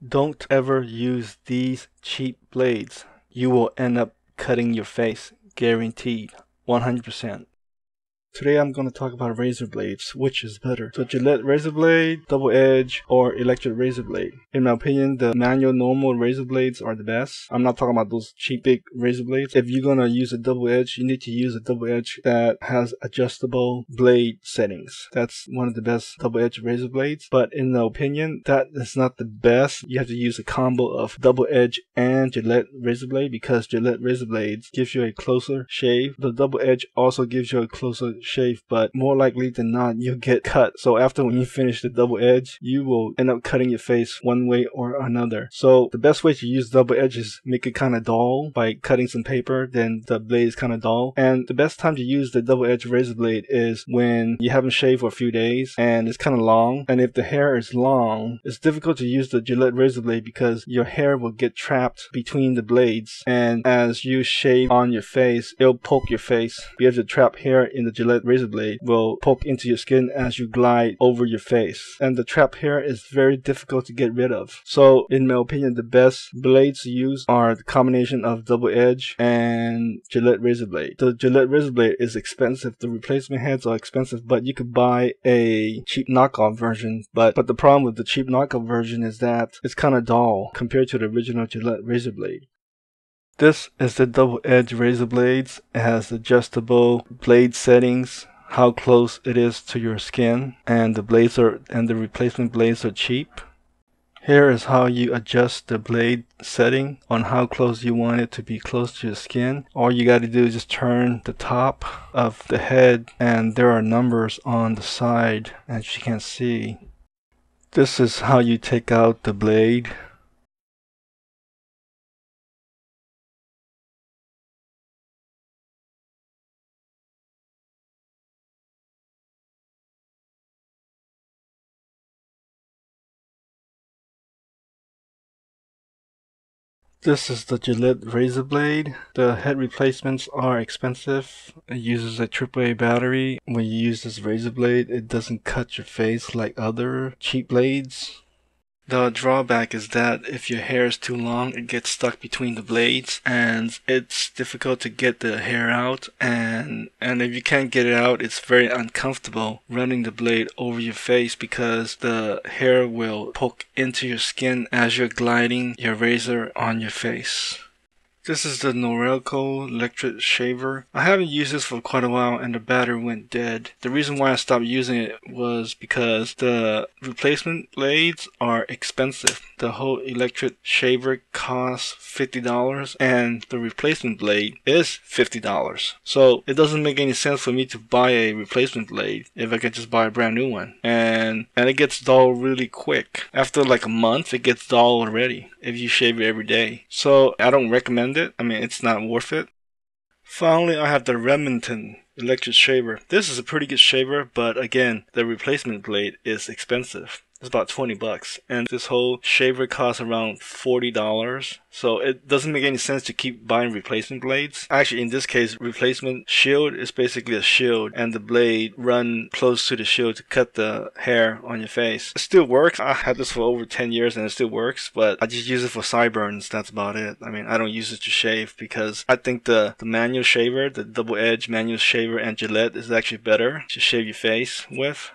Don't ever use these cheap blades. You will end up cutting your face, guaranteed, 100%. Today I'm going to talk about razor blades, which is better. So Gillette razor blade, double edge, or electric razor blade. In my opinion, the manual normal razor blades are the best. I'm not talking about those cheap big razor blades. If you're going to use a double edge, you need to use a double edge that has adjustable blade settings. That's one of the best double edge razor blades. But in my opinion, that is not the best. You have to use a combo of double edge and Gillette razor blade because Gillette razor blades gives you a closer shave. The double edge also gives you a closer shave, but more likely than not you'll get cut. So after when you finish the double edge, you will end up cutting your face one way or another. So the best way to use double edge is make it kind of dull by cutting some paper, then the blade is kind of dull. And the best time to use the double edge razor blade is when you haven't shaved for a few days and it's kind of long. And if the hair is long, it's difficult to use the Gillette razor blade because your hair will get trapped between the blades, and as you shave on your face, it'll poke your face because the trapped hair in the Gillette razor blade will poke into your skin as you glide over your face, and the trapped hair is very difficult to get rid of. So in my opinion, the best blades to use are the combination of double edge and Gillette razor blade. The Gillette razor blade is expensive. The replacement heads are expensive, but you could buy a cheap knockoff version. But the problem with the cheap knockoff version is that it's kind of dull compared to the original Gillette razor blade. This is the double edge razor blades. It has adjustable blade settings, how close it is to your skin, and the replacement blades are cheap. Here is how you adjust the blade setting on how close you want it to be close to your skin. All you got to do is just turn the top of the head, and there are numbers on the side as you can see. This is how you take out the blade. This is the Gillette razor blade. The head replacements are expensive. It uses a AAA battery. When you use this razor blade, it doesn't cut your face like other cheap blades. The drawback is that if your hair is too long, it gets stuck between the blades and it's difficult to get the hair out, and if you can't get it out, it's very uncomfortable running the blade over your face because the hair will poke into your skin as you're gliding your razor on your face. This is the Norelco electric shaver. I haven't used this for quite a while and the battery went dead. The reason why I stopped using it was because the replacement blades are expensive. The whole electric shaver costs $50 and the replacement blade is $50. So it doesn't make any sense for me to buy a replacement blade if I could just buy a brand new one. And it gets dull really quick. After like a month, it gets dull already if you shave it every day. So I don't recommend it. I mean, it's not worth it. Finally, I have the Remington electric shaver. This is a pretty good shaver, but again, the replacement blade is expensive. It's about 20 bucks, and this whole shaver costs around $40. So it doesn't make any sense to keep buying replacement blades. Actually, in this case, replacement shield is basically a shield, and the blade run close to the shield to cut the hair on your face. It still works. I had this for over 10 years and it still works, but I just use it for sideburns. That's about it. I mean, I don't use it to shave because I think the manual shaver, the double edge manual shaver and Gillette is actually better to shave your face with.